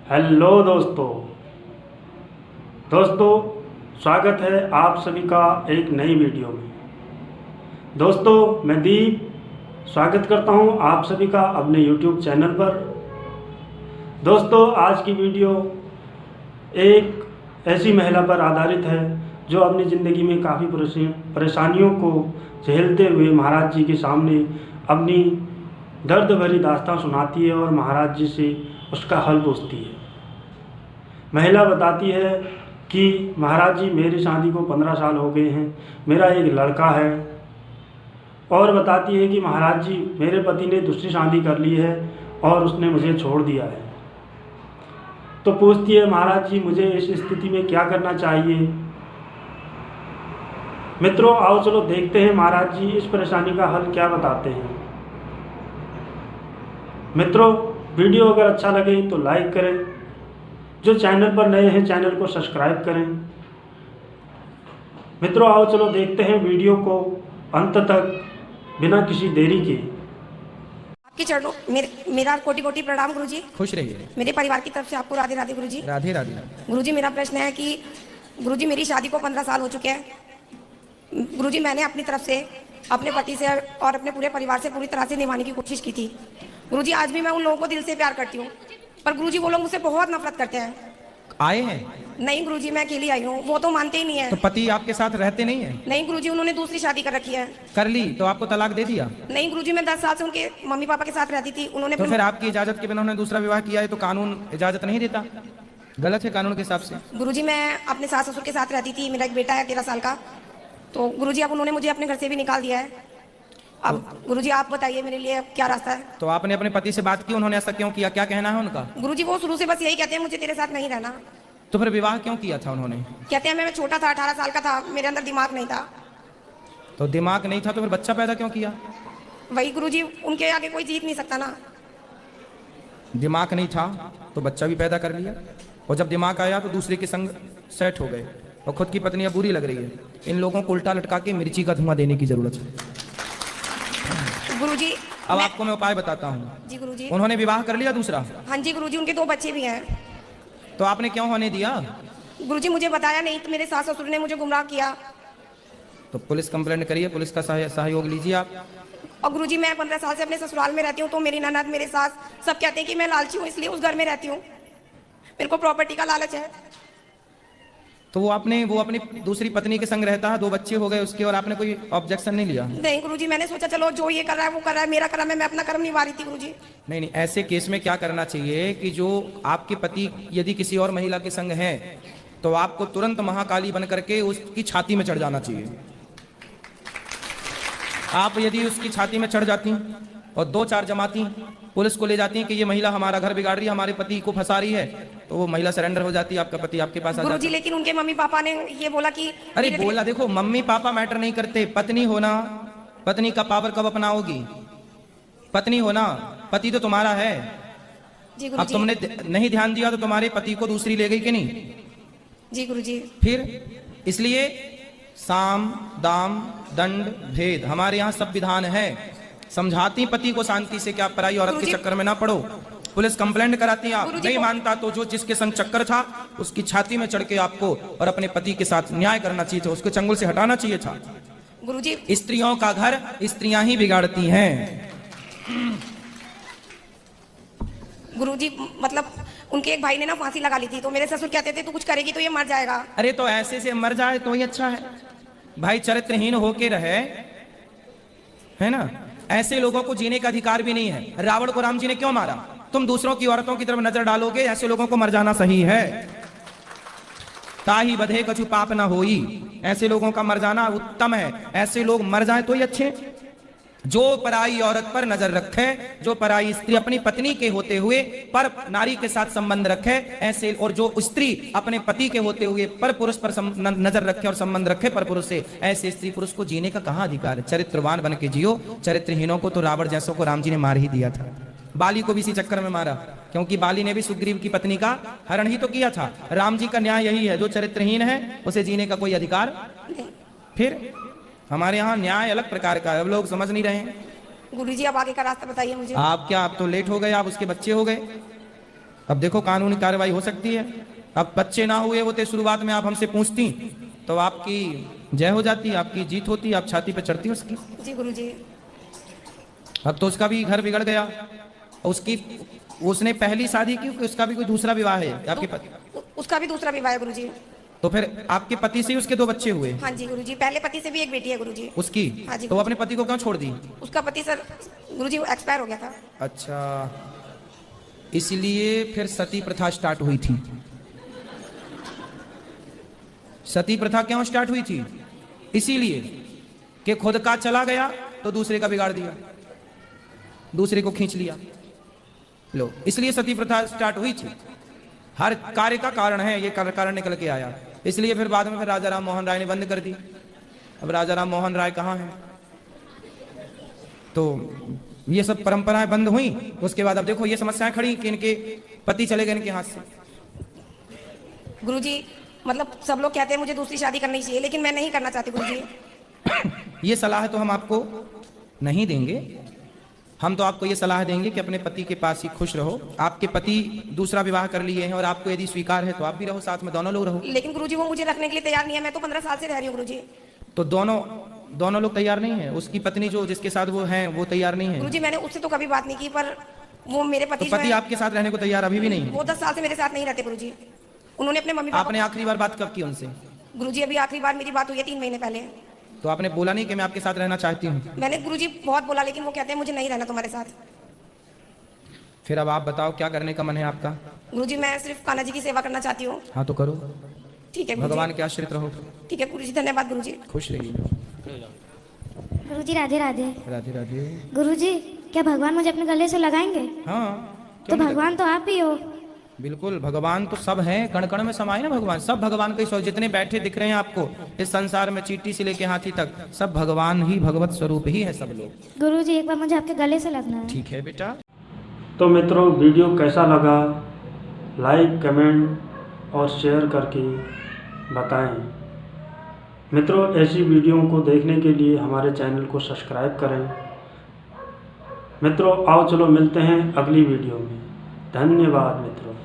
Hello दोस्तों स्वागत है आप सभी का एक नई वीडियो में। दोस्तों मैं दीप स्वागत करता हूं आप सभी का अपने YouTube चैनल पर। दोस्तों आज की वीडियो एक ऐसी महिला पर आधारित है जो अपनी ज़िंदगी में काफ़ी परेशानियों को झेलते हुए महाराज जी के सामने अपनी दर्द भरी दास्तान सुनाती है और महाराज जी से उसका हल पूछती है। महिला बताती है कि महाराज जी मेरी शादी को 15 साल हो गए हैं, मेरा एक लड़का है। और बताती है कि महाराज जी मेरे पति ने दूसरी शादी कर ली है और उसने मुझे छोड़ दिया है। तो पूछती है महाराज जी मुझे इस स्थिति में क्या करना चाहिए। मित्रों आओ चलो देखते हैं महाराज जी इस परेशानी का हल क्या बताते हैं। मित्रों वीडियो अगर अच्छा लगे तो लाइक करें, जो चैनल पर नए हैं चैनल को सब्सक्राइब करें। मित्रों आओ चलो देखते हैं वीडियो को अंत तक बिना किसी देरी के। आपके चरणों मेरा कोटि कोटि प्रणाम गुरुजी। खुश रहिए। मेरे परिवार की तरफ से आपको राधे राधे गुरुजी। राधे राधे। गुरुजी मेरा प्रश्न है कि गुरुजी मेरी शादी को 15 साल हो चुके हैं। गुरुजी मैंने अपनी तरफ से अपने पति से और अपने पूरे परिवार से पूरी तरह से निभाने की कोशिश की थी। गुरुजी आज भी मैं उन लोगों को दिल से प्यार करती हूँ, पर गुरुजी वो लोग मुझसे बहुत नफरत करते हैं। आए हैं? नहीं गुरुजी मैं अकेली आई हूँ, वो तो मानते ही नहीं है। तो पति आपके साथ रहते नहीं है? नहीं गुरुजी उन्होंने दूसरी शादी कर रखी है। कर ली तो आपको तलाक दे दिया? नहीं गुरुजी मैं 10 साल से उनके मम्मी पापा के साथ रहती थी। उन्होंने तो फिर आपकी इजाजत के बिना उन्होंने दूसरा विवाह किया है तो कानून इजाजत नहीं देता? गलत है कानून के हिसाब से। गुरुजी मैं अपने सास ससुर के साथ रहती थी, मेरा एक बेटा है 13 साल का। तो गुरुजी अब उन्होंने मुझे अपने घर से भी निकाल दिया है। अब गुरुजी आप बताइए मेरे लिए क्या रास्ता है। तो आपने अपने पति से बात की, उन्होंने ऐसा क्यों किया, क्या कहना है उनका? गुरुजी वो शुरू से बस यही कहते हैं मुझे तेरे साथ नहीं रहना। तो फिर विवाह क्यों किया था उन्होंने? कहते हैं मैं छोटा था, 18 साल का था, मेरे अंदर दिमाग नहीं था। तो दिमाग नहीं था तो फिर बच्चा पैदा क्यों किया? वही गुरुजी उनके आगे कोई जीत नहीं सकता ना। दिमाग नहीं था तो बच्चा भी पैदा कर लिया, और जब दिमाग आया तो दूसरे के संग सेट हो गए, और खुद की पत्नी अब बुरी लग रही है। इन लोगों को उल्टा लटका के मिर्ची का धुआं देने की जरूरत है। गुरुजी अब आपको मैं उपाय बताता हूँ। जी गुरुजी। उन्होंने विवाह कर लिया दूसरा? हाँ जी गुरुजी उनके 2 बच्चे भी हैं। तो आपने क्यों होने दिया? गुरुजी मुझे बताया नहीं तो मेरे सास ससुर ने मुझे गुमराह किया। तो पुलिस कंप्लेंट करिए, पुलिस का सहयोग लीजिए आप। और गुरुजी मैं 15 साल से अपने ससुराल में रहती हूँ, तो मेरी ननद मेरे सास सब कहते हैं कि मैं लालची हूँ इसलिए उस घर में रहती हूँ। मेरे को प्रॉपर्टी का लालच है। तो वो अपनी दूसरी पत्नी के संग रहता है, 2 बच्चे हो गए उसके, और आपने कोई ऑब्जेक्शन नहीं लिया? नहीं गुरुजी मैंने सोचा चलो जो ये कर रहा है वो कर रहा है, मेरा कर्म है, मैं अपना कर्म निभा रही थी गुरुजी। नहीं नहीं, ऐसे केस में क्या करना चाहिए कि जो आपके पति यदि किसी और महिला के संग है तो आपको तुरंत महाकाली बन करके उसकी छाती में चढ़ जाना चाहिए। आप यदि उसकी छाती में चढ़ जाती और 2-4 जमाती पुलिस को ले जाती कि ये महिला हमारा घर बिगाड़ रही है, हमारे पति को फंसा रही है, तो वो महिला सरेंडर हो जाती है, आपका पति आपके पास आ जाता है। गुरुजी लेकिन उनके मम्मी पापा ने ये बोला कि अरे बोला, देखो मम्मी पापा मैटर नहीं करते, पत्नी होना, पत्नी का पावर कब अपनाओगी? पत्नी होना, पति तो तुम्हारा है। जी अब तुमने नहीं ध्यान दिया तो तुम्हारे पति को दूसरी ले गई कि नहीं? जी गुरुजी। फिर इसलिए साम दाम दंड भेद हमारे यहाँ सब विधान है। समझाती पति को शांति से, क्या पराई औरत के चक्कर में ना पड़ो। पुलिस कंप्लेंट कराती, आप नहीं मानता तो जो जिसके संग चक्कर था उसकी छाती में चढ़ के आपको और अपने पति के साथ न्याय करना चाहिए था, उसको चंगुल से हटाना चाहिए था। गुरुजी स्त्रियों का घर स्त्रियां ही बिगाड़ती हैं। गुरुजी मतलब उनके एक भाई ने ना फांसी लगा ली थी, तो मेरे ससुर कहते थे तू कुछ करेगी तो ये मर जाएगा। अरे तो ऐसे से मर जाए तो ही अच्छा है भाई, चरित्रहीन होके रहे, है ना। ऐसे लोगों को जीने का अधिकार भी नहीं है। रावण को राम जी ने क्यों मारा? तुम दूसरों की औरतों की तरफ नजर डालोगे, ऐसे लोगों को मर जाना सही है। ताही बधे कछु पाप ना होई, ऐसे लोगों का मर जाना उत्तम है। ऐसे लोग मर जाए तो ही अच्छे। जो पराई औरत पर नजर रखे, जो पराई स्त्री अपनी पत्नी के होते हुए पर नारी के साथ संबंध रखे ऐसे, और जो स्त्री अपने पति के होते हुए पर पुरुष पर नजर रखे और संबंध रखे पर पुरुष से, ऐसे स्त्री पुरुष को जीने का कहाँ अधिकार है? चरित्रवान बन के जियो। चरित्रहीनों को तो रावण जैसों को राम जी ने मार ही दिया था। बाली को भी इसी चक्कर में मारा, क्योंकि बाली ने भी सुग्रीव की पत्नी का हरण ही तो किया था। राम जी का न्याय यही है, जो चरित्रहीन है उसे जीने का कोई अधिकार। फिर हमारे यहाँ न्याय अलग प्रकार का है, अब लोग समझ नहीं रहे हैं। गुरुजी अब आगे का रास्ता बताइए मुझे। आप क्या, आप तो लेट हो गए, आप उसके बच्चे हो गए। अब देखो कानूनी कार्रवाई हो सकती है। अब बच्चे ना हुए होते शुरुआत में, आप हमसे पूछती तो आपकी जय हो जाती, आपकी जीत होती, आप छाती पे चढ़ती उसकी। जी गुरुजी। अब तो उसका भी घर बिगड़ गया। उसने पहली शादी की कि उसका भी कोई दूसरा विवाह है आपके पति? उसका भी दूसरा विवाह है गुरुजी। तो फिर आपके पति से ही उसके 2 बच्चे हुए? हाँ जी गुरुजी, पहले पति से भी एक बेटी है गुरुजी। उसकी? हाँ जी। तो वो अपने पति को क्यों छोड़ दी? उसका पति सर गुरुजी एक्सपायर हो गया था। अच्छा, इसलिए फिर सती प्रथा स्टार्ट हुई थी। सती प्रथा क्यों स्टार्ट हुई थी? इसीलिए कि खुद का चला गया तो दूसरे का बिगाड़ दिया, दूसरे को खींच लिया। लो, इसलिए सती प्रथा स्टार्ट हुई थी। हर कार्य का कारण है, ये कारण निकल के आया। इसलिए फिर बाद में फिर राजा राम मोहन राय ने बंद कर दी। अब राजा राम मोहन राय कहाँ हैं? तो ये सब परंपराएं बंद हुई। उसके बाद अब देखो ये समस्याएं खड़ी कि इनके पति चले गए इनके हाथ से। गुरुजी मतलब सब लोग कहते हैं मुझे दूसरी शादी करनी चाहिए, लेकिन मैं नहीं करना चाहती गुरुजी। ये सलाह तो हम आपको नहीं देंगे। हम तो आपको ये सलाह देंगे कि अपने पति के पास ही खुश रहो। आपके पति दूसरा विवाह कर लिए हैं और आपको यदि स्वीकार है तो आप भी रहो, साथ में दोनों लोग रहो। लेकिन गुरुजी वो मुझे रखने के लिए तैयार नहीं है। मैं तो 15 साल से रह रही हूँ गुरुजी। तो दोनों लोग तैयार नहीं है? उसकी पत्नी जो जिसके साथ वो है वो तैयार नहीं है? गुरुजी मैंने उससे तो कभी बात नहीं की, पर वो मेरे तो पति पति आपके साथ रहने को तैयार अभी भी नहीं है? वो 10 साल से मेरे साथ नहीं रहते गुरुजी। उन्होंने अपने मम्मी आपने आखिरी बार बात कब की उनसे? गुरुजी अभी आखिरी बार मेरी बात हुई है 3 महीने पहले। तो आपने बोला नहीं कि मैं आपके साथ रहना चाहती हूँ? मैंने गुरुजी बहुत बोला, लेकिन वो कहते हैं मुझे नहीं रहना तुम्हारे साथ। फिर अब आप बताओ क्या करने का मन है आपका? गुरुजी मैं सिर्फ कान्हा जी की सेवा करना चाहती हूँ। हाँ तो करो, ठीक है गुरुजी। भगवान के आश्रित रहो। ठीक है गुरुजी, धन्यवाद गुरुजी। खुश रहिए। गुरुजी राधे राधे। राधे राधे। गुरुजी क्या भगवान मुझे अपने गले से लगाएंगे? हाँ, तो क्यों नहीं भगवान तो आप ही हो। बिल्कुल, भगवान तो सब हैं, कण कण में समाये ना भगवान। सब भगवान के स्वरूप, जितने बैठे दिख रहे हैं आपको इस संसार में, चींटी से लेके हाथी तक, सब भगवान ही, भगवत स्वरूप ही है सब लोग। गुरुजी एक बार मुझे आपके गले से लगना है। ठीक है बेटा। तो मित्रों वीडियो कैसा लगा लाइक कमेंट और शेयर करके बताएं। मित्रों ऐसी वीडियो को देखने के लिए हमारे चैनल को सब्सक्राइब करें। मित्रों आओ चलो मिलते हैं अगली वीडियो में। धन्यवाद मित्रों।